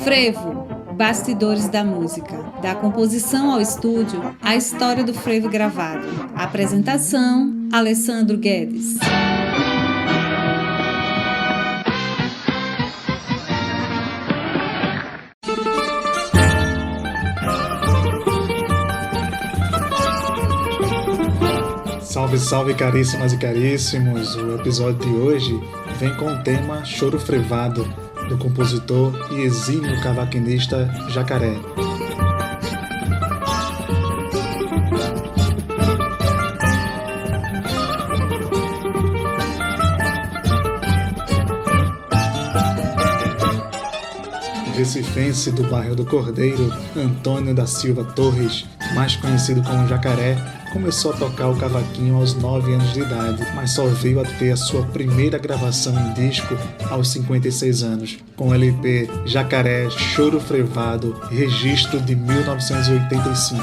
Frevo, bastidores da música. Da composição ao estúdio, a história do frevo gravado. Apresentação, Alessandro Guedes. Salve, salve, caríssimas e caríssimos! O episódio de hoje vem com o tema Choro Frevado, do compositor e exímio cavaquinista Jacaré. Recifense do bairro do Cordeiro, Antônio da Silva Torres, mais conhecido como Jacaré, começou a tocar o cavaquinho aos 9 anos de idade, mas só veio a ter a sua primeira gravação em disco aos 56 anos, com o LP Jacaré Choro Frevado, registro de 1985.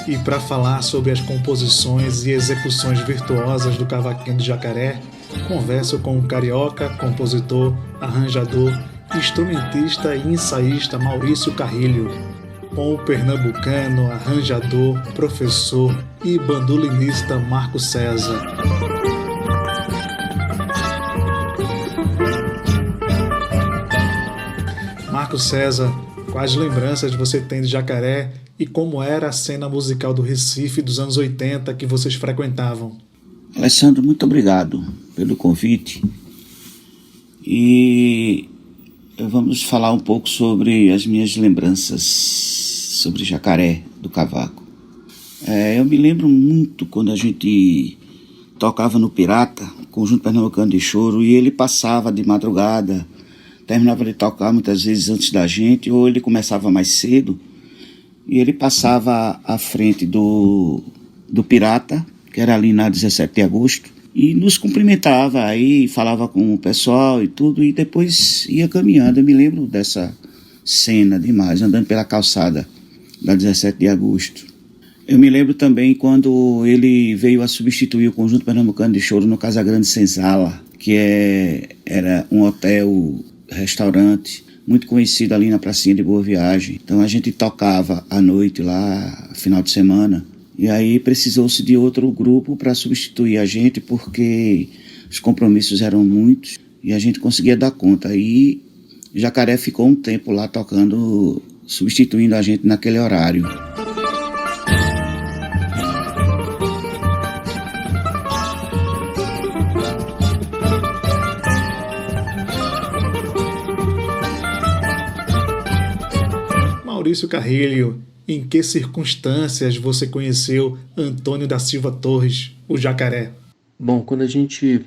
E para falar sobre as composições e execuções virtuosas do cavaquinho de Jacaré, converso com o carioca, compositor, arranjador, instrumentista e ensaísta Maurício Carrilho, com o pernambucano, arranjador, professor e bandolinista Marco César. Marco César, quais lembranças você tem de Jacaré e como era a cena musical do Recife dos anos 80 que vocês frequentavam? Alessandro, muito obrigado pelo convite. E vamos falar um pouco sobre as minhas lembranças sobre Jacaré do cavaco. Eu me lembro muito quando a gente tocava no Pirata, Conjunto Pernambucano de Choro, e ele passava de madrugada, terminava de tocar muitas vezes antes da gente, ou ele começava mais cedo, e ele passava à frente do Pirata, que era ali na 17 de agosto, e nos cumprimentava, aí falava com o pessoal e tudo, e depois ia caminhando. Eu me lembro dessa cena demais, andando pela calçada da 17 de agosto. Eu me lembro também quando ele veio a substituir o Conjunto Pernambucano de Choro no Casagrande Senzala, que era um hotel-restaurante muito conhecido ali na pracinha de Boa Viagem. Então a gente tocava à noite lá, final de semana, e aí precisou-se de outro grupo para substituir a gente, porque os compromissos eram muitos e a gente conseguia dar conta. E Jacaré ficou um tempo lá tocando, substituindo a gente naquele horário. Maurício Carrilho, em que circunstâncias você conheceu Antônio da Silva Torres, o Jacaré? Bom, quando a gente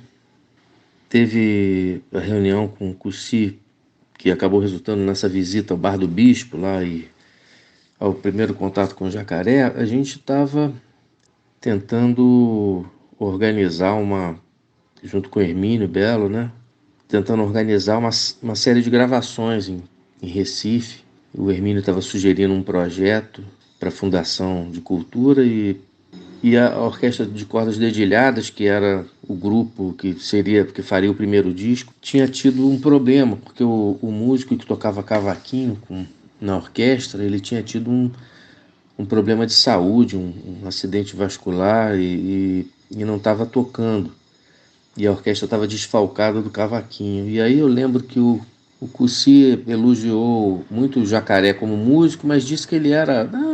teve a reunião com o Cussi, que acabou resultando nessa visita ao Bar do Bispo lá e ao primeiro contato com o Jacaré, a gente estava tentando organizar junto com o Hermínio Belo, né? Tentando organizar uma série de gravações em Recife. O Hermínio estava sugerindo um projeto para a Fundação de Cultura e a Orquestra de Cordas Dedilhadas, que era o grupo que faria o primeiro disco, tinha tido um problema, porque o músico que tocava cavaquinho na orquestra, ele tinha tido um problema de saúde, um acidente vascular e não estava tocando. E a orquestra estava desfalcada do cavaquinho. E aí eu lembro que o Cussi elogiou muito o Jacaré como músico, mas disse que ele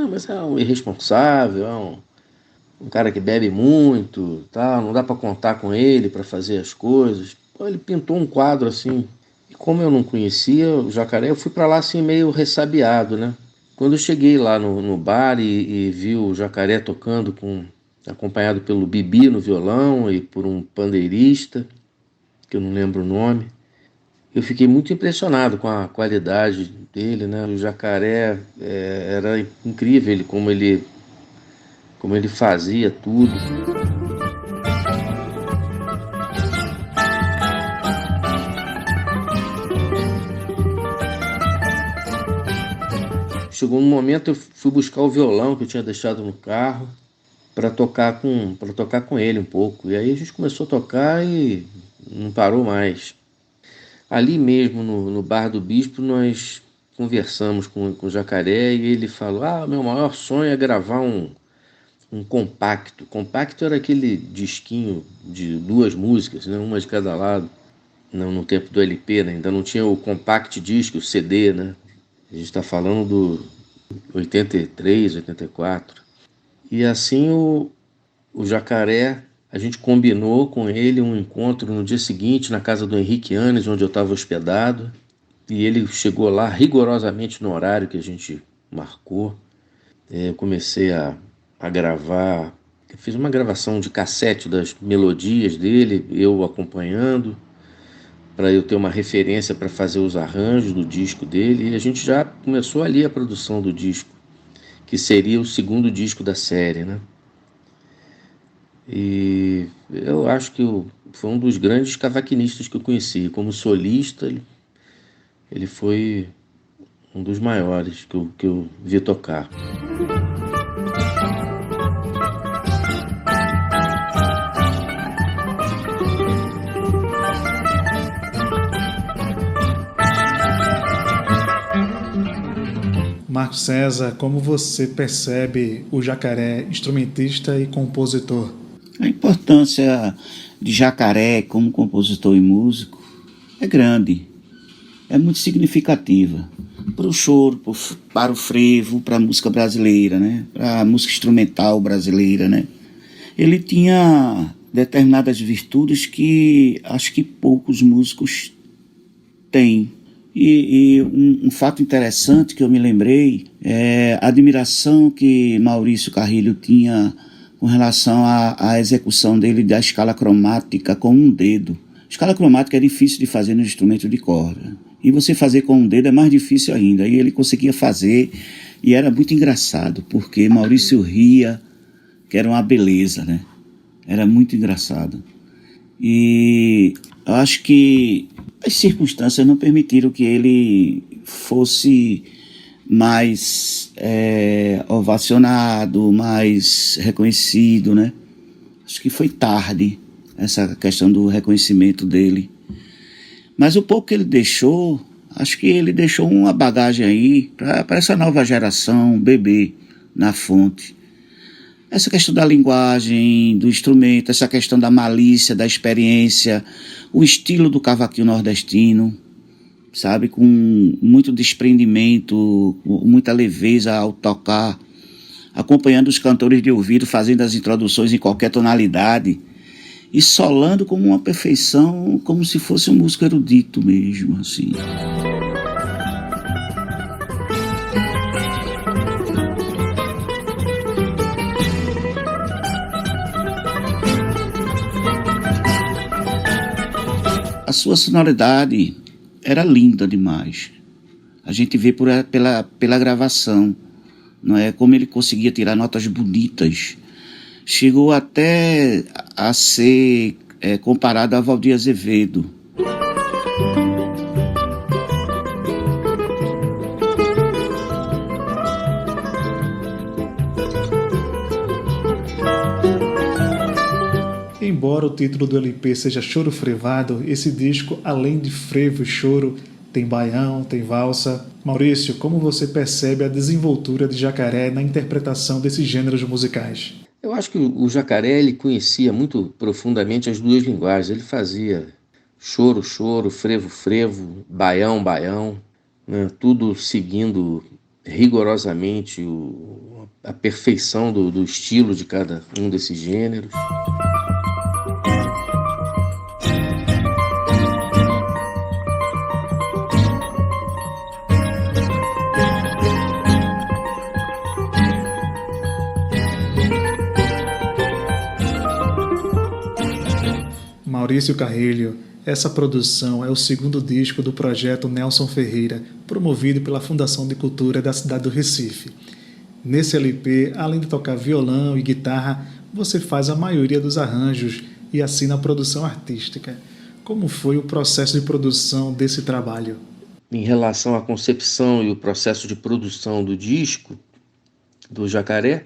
mas é um irresponsável, é um cara que bebe muito, tal, não dá para contar com ele para fazer as coisas. Ele pintou um quadro assim. E como eu não conhecia o Jacaré, eu fui para lá assim meio ressabiado, né? Quando eu cheguei lá no bar e vi o Jacaré tocando acompanhado pelo Bibi no violão e por um pandeirista, que eu não lembro o nome, eu fiquei muito impressionado com a qualidade dele, né? O Jacaré era incrível como ele fazia tudo. chegou um momento, eu fui buscar o violão que eu tinha deixado no carro para tocar com ele um pouco. E aí a gente começou a tocar e não parou mais. Ali mesmo, no Bar do Bispo, nós conversamos com o Jacaré e ele falou: meu maior sonho é gravar um compacto. Compacto era aquele disquinho de 2 músicas, né? Uma de cada lado. Não, no tempo do LP, né? Ainda não tinha o compact disc, o CD, né? A gente está falando do 83, 84. E assim o Jacaré, a gente combinou com ele um encontro no dia seguinte na casa do Henrique Anes, onde eu estava hospedado. E ele chegou lá rigorosamente no horário que a gente marcou. Eu comecei a gravar, eu fiz uma gravação de cassete das melodias dele, eu acompanhando, para eu ter uma referência para fazer os arranjos do disco dele. E a gente já começou ali a produção do disco, que seria o 2º disco da série, né? E eu acho que foi um dos grandes cavaquinistas que eu conheci. Como solista, ele foi um dos maiores que eu vi tocar. Marcos César, como você percebe o Jacaré, instrumentista e compositor? A importância de Jacaré como compositor e músico é grande, é muito significativa para o choro, para o frevo, para a música brasileira, né? Para a música instrumental brasileira, né? Ele tinha determinadas virtudes que acho que poucos músicos têm. E um fato interessante que eu me lembrei é a admiração que Maurício Carrilho tinha com relação à execução dele da escala cromática com um dedo. A escala cromática é difícil de fazer no instrumento de corda. E você fazer com um dedo é mais difícil ainda. E ele conseguia fazer e era muito engraçado, porque Maurício ria, que era uma beleza, né? Era muito engraçado. E eu acho que as circunstâncias não permitiram que ele fosse mais ovacionado, mais reconhecido, né? Acho que foi tarde essa questão do reconhecimento dele. Mas o pouco que ele deixou, acho que ele deixou uma bagagem aí para essa nova geração beber na fonte. Essa questão da linguagem, do instrumento, essa questão da malícia, da experiência, o estilo do cavaquinho nordestino, sabe, com muito desprendimento, muita leveza ao tocar, acompanhando os cantores de ouvido, fazendo as introduções em qualquer tonalidade e solando como uma perfeição, como se fosse um músico erudito mesmo, assim. A sua sonoridade era linda demais. A gente vê pela gravação, não é? Como ele conseguia tirar notas bonitas. Chegou até a ser comparado a Valdir Azevedo. Embora o título do LP seja Choro Frevado, esse disco, além de frevo e choro, tem baião, tem valsa. Maurício, como você percebe a desenvoltura de Jacaré na interpretação desses gêneros musicais? Eu acho que o Jacaré, ele conhecia muito profundamente as 2 linguagens. Ele fazia choro, choro, frevo, frevo, baião, baião, né? Tudo seguindo rigorosamente a perfeição do estilo de cada um desses gêneros. Maurício Carrilho, essa produção é o 2º disco do projeto Nelson Ferreira, promovido pela Fundação de Cultura da cidade do Recife. Nesse LP, além de tocar violão e guitarra, você faz a maioria dos arranjos e assina a produção artística. Como foi o processo de produção desse trabalho? em relação à concepção e o processo de produção do disco do Jacaré.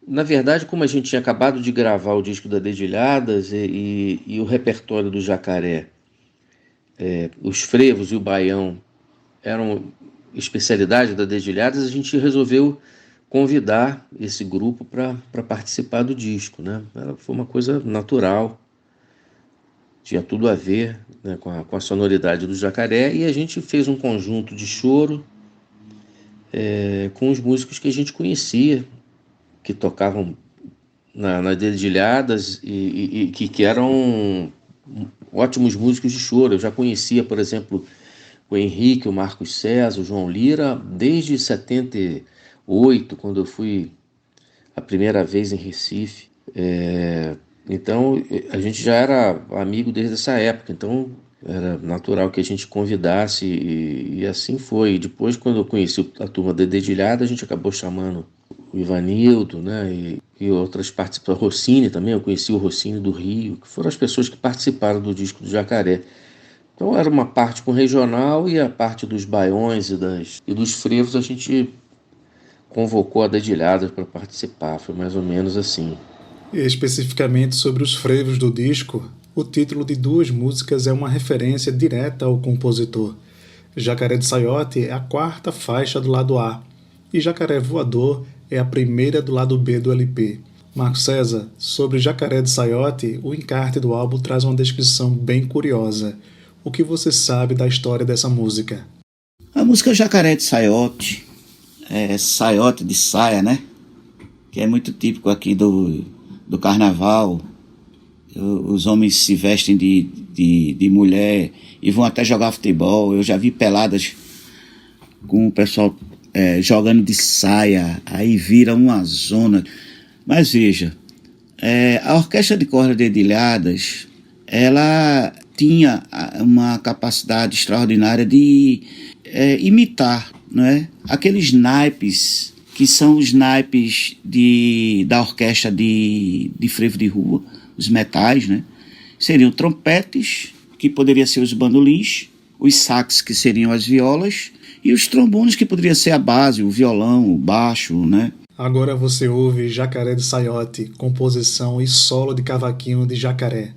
Na verdade, como a gente tinha acabado de gravar o disco da Dedilhadas e o repertório do Jacaré, os frevos e o baião eram especialidade da Dedilhadas, a gente resolveu convidar esse grupo para participar do disco, né? Foi uma coisa natural, tinha tudo a ver, né, com a sonoridade do Jacaré, e a gente fez um conjunto de choro com os músicos que a gente conhecia, que tocavam na Dedilhadas e que eram ótimos músicos de choro. Eu já conhecia, por exemplo, o Henrique, o Marcos César, o João Lira, desde 78, quando eu fui a primeira vez em Recife. Então, a gente já era amigo desde essa época, então era natural que a gente convidasse e assim foi. E depois, quando eu conheci a turma da Dedilhada, a gente acabou chamando o Ivanildo, né, e outras participantes, Rossini também, eu conheci o Rossini do Rio, que foram as pessoas que participaram do disco do Jacaré. Então era uma parte com regional e a parte dos baiões e dos frevos a gente convocou a Dedilhadas para participar, foi mais ou menos assim. E especificamente sobre os frevos do disco, o título de 2 músicas é uma referência direta ao compositor. Jacaré de Saiote é a 4ª faixa do lado A, e Jacaré Voador é a primeira do lado B do LP. Marcos César, sobre Jacaré de Saiote, o encarte do álbum traz uma descrição bem curiosa. O que você sabe da história dessa música? A música Jacaré de Saiote, saiote de saia, né? Que é muito típico aqui do carnaval. Os homens se vestem de mulher e vão até jogar futebol. Eu já vi peladas com o pessoal jogando de saia, aí vira uma zona. Mas veja, a Orquestra de Cordas Dedilhadas, ela tinha uma capacidade extraordinária de imitar, né, aqueles naipes que são os naipes da orquestra de frevo de rua, os metais, né? Seriam trompetes, que poderiam ser os bandolins, os sax, que seriam as violas, e os trombones, que poderia ser a base, o violão, o baixo, né? Agora você ouve Jacaré de Saiote, composição e solo de cavaquinho de Jacaré.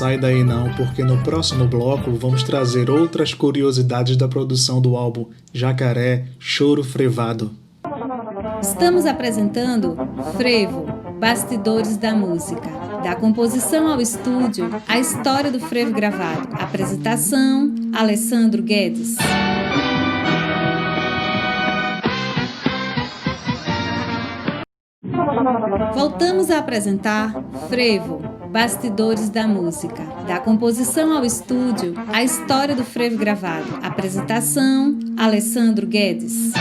sai daí não, porque no próximo bloco vamos trazer outras curiosidades da produção do álbum Jacaré, Choro Frevado. Estamos apresentando Frevo, Bastidores da Música. Da composição ao estúdio, a história do frevo gravado. Apresentação, Alessandro Guedes. Voltamos a apresentar Frevo, Bastidores da Música. Da composição ao estúdio, a história do frevo gravado. Apresentação, Alessandro Guedes.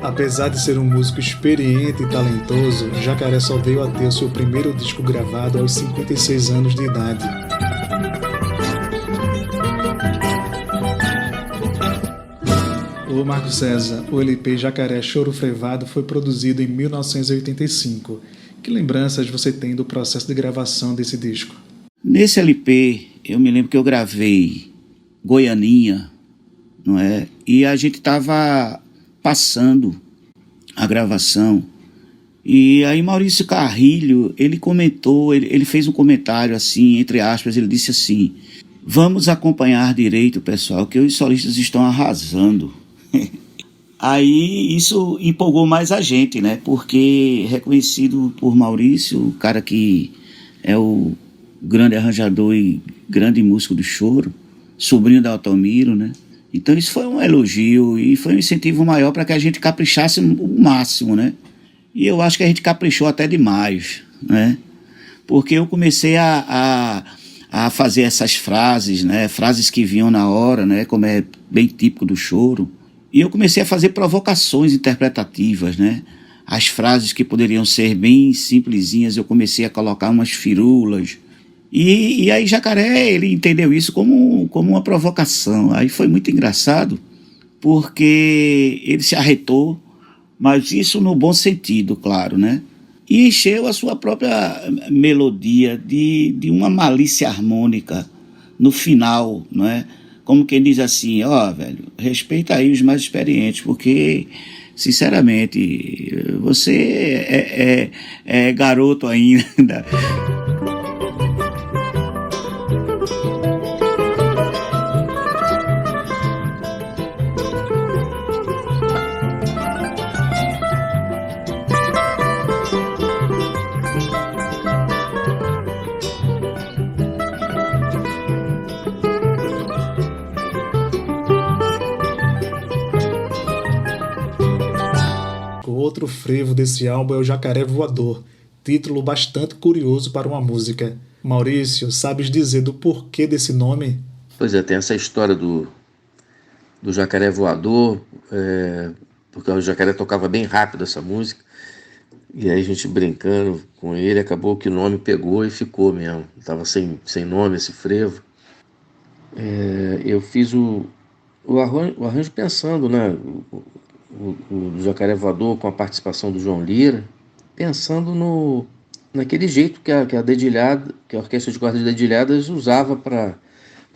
Apesar de ser um músico experiente e talentoso, Jacaré só veio a ter o seu primeiro disco gravado aos 56 anos de idade. Ô Marco César, o LP Jacaré Choro Frevado foi produzido em 1985. Que lembranças você tem do processo de gravação desse disco? Nesse LP, eu me lembro que eu gravei Goianinha, não é? E a gente estava passando a gravação, e aí Maurício Carrilho, ele comentou, ele fez um comentário assim, entre aspas, ele disse assim: vamos acompanhar direito, pessoal, que os solistas estão arrasando. Aí isso empolgou mais a gente, né, porque reconhecido por Maurício, o cara que é o grande arranjador e grande músico do choro, sobrinho da Altamiro, né. Então isso foi um elogio e foi um incentivo maior para que a gente caprichasse o máximo, né? E eu acho que a gente caprichou até demais, né? Porque eu comecei a fazer essas frases, né? Frases que vinham na hora, né? Como é bem típico do choro. E eu comecei a fazer provocações interpretativas, né? As frases que poderiam ser bem simplesinhas, eu comecei a colocar umas firulas. E aí Jacaré, ele entendeu isso como uma provocação. Aí foi muito engraçado, porque ele se arretou, mas isso no bom sentido, claro, né? E encheu a sua própria melodia de uma malícia harmônica no final, não é? Como quem diz assim, velho, respeita aí os mais experientes, porque, sinceramente, você é garoto ainda. Outro frevo desse álbum é o Jacaré Voador, título bastante curioso para uma música. Maurício, sabes dizer do porquê desse nome? Pois é, tem essa história do Jacaré Voador, porque o Jacaré tocava bem rápido essa música, e aí a gente brincando com ele, acabou que o nome pegou e ficou mesmo. Estava sem nome esse frevo. Eu fiz o arranjo pensando, né? O Jacaré Voador com a participação do João Lira, pensando naquele jeito que a dedilhada, que a Orquestra de Cordas Dedilhadas usava para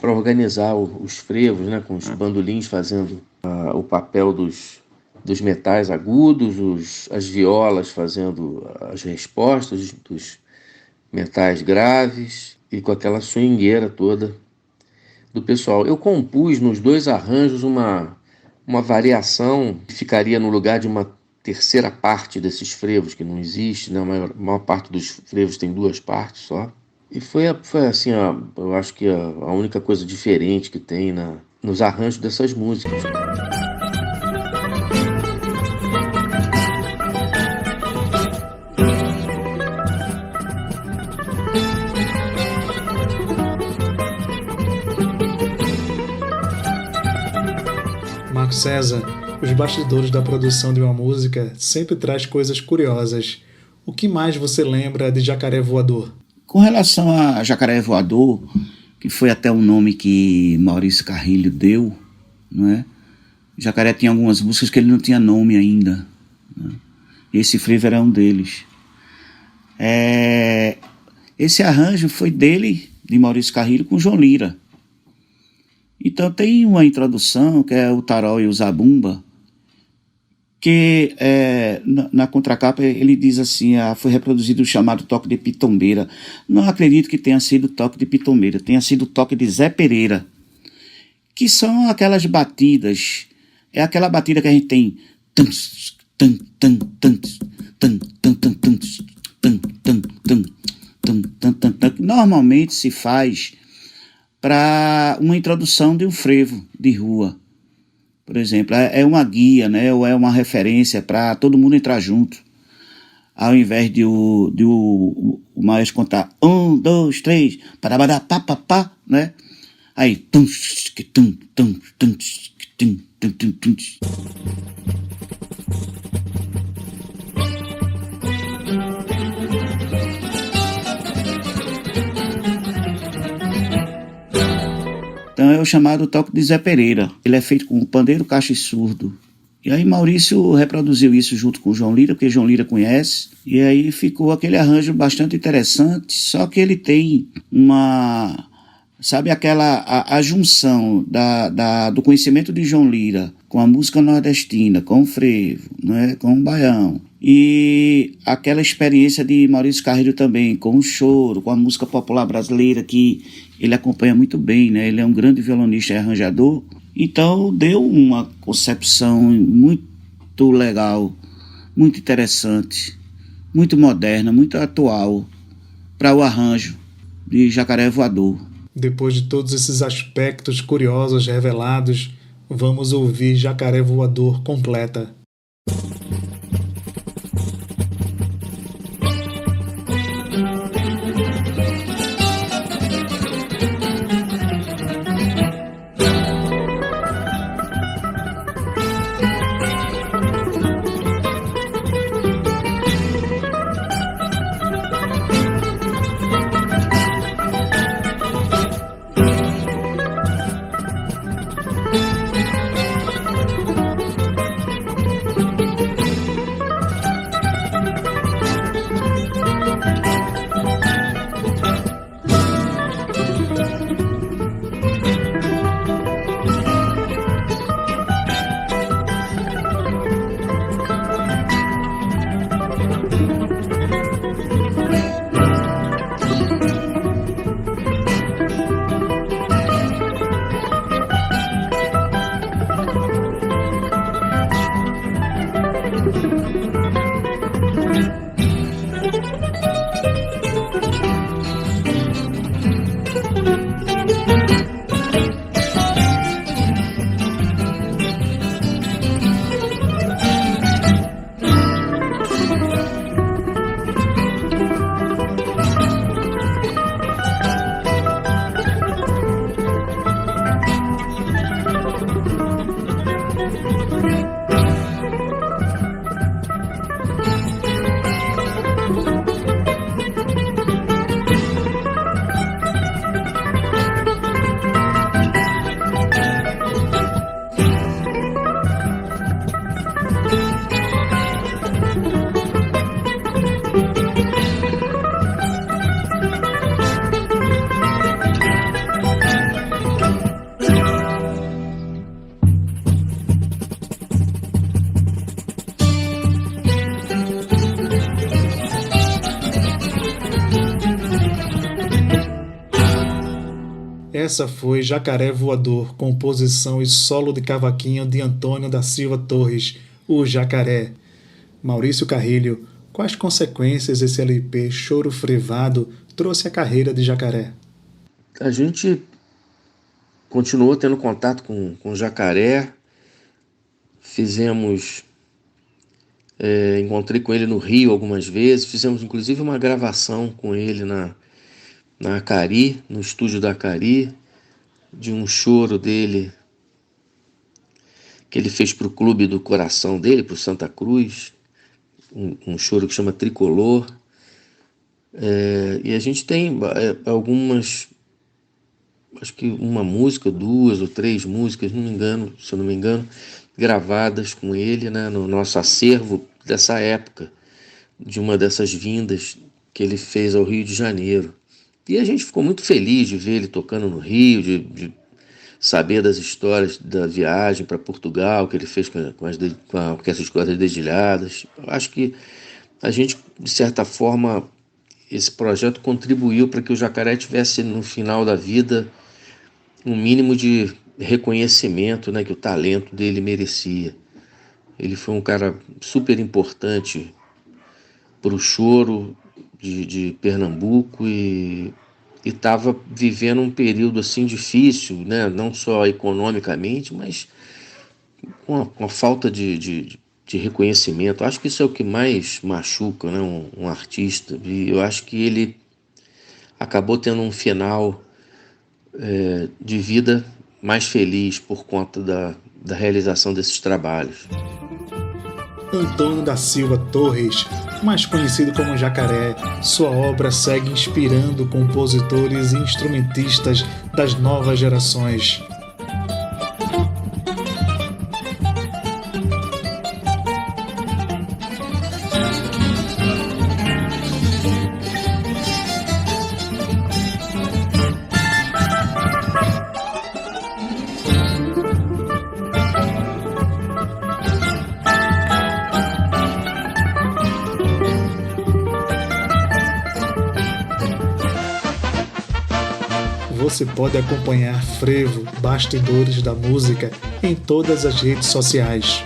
organizar os frevos, né, com os bandolins fazendo o papel dos metais agudos, as violas fazendo as respostas dos metais graves, e com aquela swingueira toda do pessoal. Eu compus nos dois arranjos uma variação que ficaria no lugar de uma terceira parte desses frevos, que não existe, né? A maior parte dos frevos tem duas partes só. E foi assim, eu acho que a única coisa diferente que tem nos arranjos dessas músicas. Marco César, os bastidores da produção de uma música sempre traz coisas curiosas. O que mais você lembra de Jacaré Voador? Com relação a Jacaré Voador, que foi até um nome que Maurício Carrilho deu, não é? Jacaré tinha algumas músicas que ele não tinha nome ainda, né? Esse frevo era um deles. Esse arranjo foi dele, de Maurício Carrilho, com João Lira. Então tem uma introdução, que é o Tarol e o Zabumba, que na contracapa ele diz assim, foi reproduzido o chamado toque de pitombeira. Não acredito que tenha sido toque de pitombeira, tenha sido toque de Zé Pereira, que são aquelas batidas, é aquela batida que a gente tem, que normalmente se faz para uma introdução de um frevo de rua. Por exemplo, é uma guia, né, ou é uma referência para todo mundo entrar junto. Ao invés de o maestro contar 1, 2, 3, parabadá, pá, pá, pá, né? Aí, então é o chamado toque de Zé Pereira. Ele é feito com pandeiro, caixa e surdo. E aí Maurício reproduziu isso junto com o João Lira, porque João Lira conhece. E aí ficou aquele arranjo bastante interessante, só que ele tem sabe a junção do conhecimento de João Lira com a música nordestina, com o frevo, né, com o baião. E aquela experiência de Maurício Carrilho também, com o choro, com a música popular brasileira, que ele acompanha muito bem, né? Ele é um grande violonista e arranjador. Então deu uma concepção muito legal, muito interessante, muito moderna, muito atual para o arranjo de Jacaré Voador. Depois de todos esses aspectos curiosos revelados, vamos ouvir Jacaré Voador completa. Essa foi Jacaré Voador, composição e solo de cavaquinho de Antônio da Silva Torres, o Jacaré. Maurício Carrilho, quais consequências esse LP Choro Frevado trouxe à carreira de Jacaré? A gente continuou tendo contato com o Jacaré, encontrei com ele no Rio algumas vezes, fizemos inclusive uma gravação com ele na Acari, no estúdio da Acari, de um choro dele que ele fez para o clube do coração dele, para o Santa Cruz, um choro que chama Tricolor. E a gente tem algumas, acho que uma música, 2 ou 3 músicas, se eu não me engano, gravadas com ele, né, no nosso acervo dessa época, de uma dessas vindas que ele fez ao Rio de Janeiro. E a gente ficou muito feliz de ver ele tocando no Rio, de saber das histórias da viagem para Portugal, que ele fez com a Orquestra de Cordas Dedilhadas. Eu acho que a gente, de certa forma, esse projeto contribuiu para que o Jacaré tivesse, no final da vida, um mínimo de reconhecimento, né, que o talento dele merecia. Ele foi um cara super importante para o choro de Pernambuco e estava vivendo um período assim difícil, né? Não só economicamente, mas com a falta de reconhecimento. Acho que isso é o que mais machuca, né? Um artista. E eu acho que ele acabou tendo um final de vida mais feliz por conta da realização desses trabalhos. Antônio da Silva Torres, mais conhecido como Jacaré, sua obra segue inspirando compositores e instrumentistas das novas gerações. Você pode acompanhar Frevo, Bastidores da Música, em todas as redes sociais.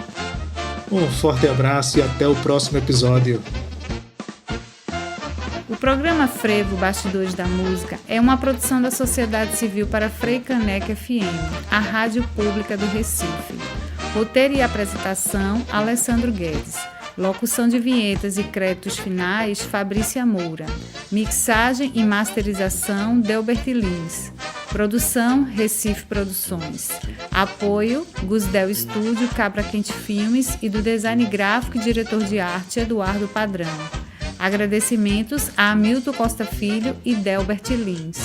Um forte abraço e até o próximo episódio. O programa Frevo, Bastidores da Música é uma produção da Sociedade Civil para Frei Caneca FM, a rádio pública do Recife. Roteiro e apresentação, Alessandro Guedes. Locução de vinhetas e créditos finais, Fabrícia Moura. Mixagem e masterização, Delbert Lins. Produção, Recife Produções. Apoio, Gusdel Estúdio, Cabra Quente Filmes e do design gráfico e diretor de arte, Eduardo Padrão. Agradecimentos a Hamilton Costa Filho e Delbert Lins.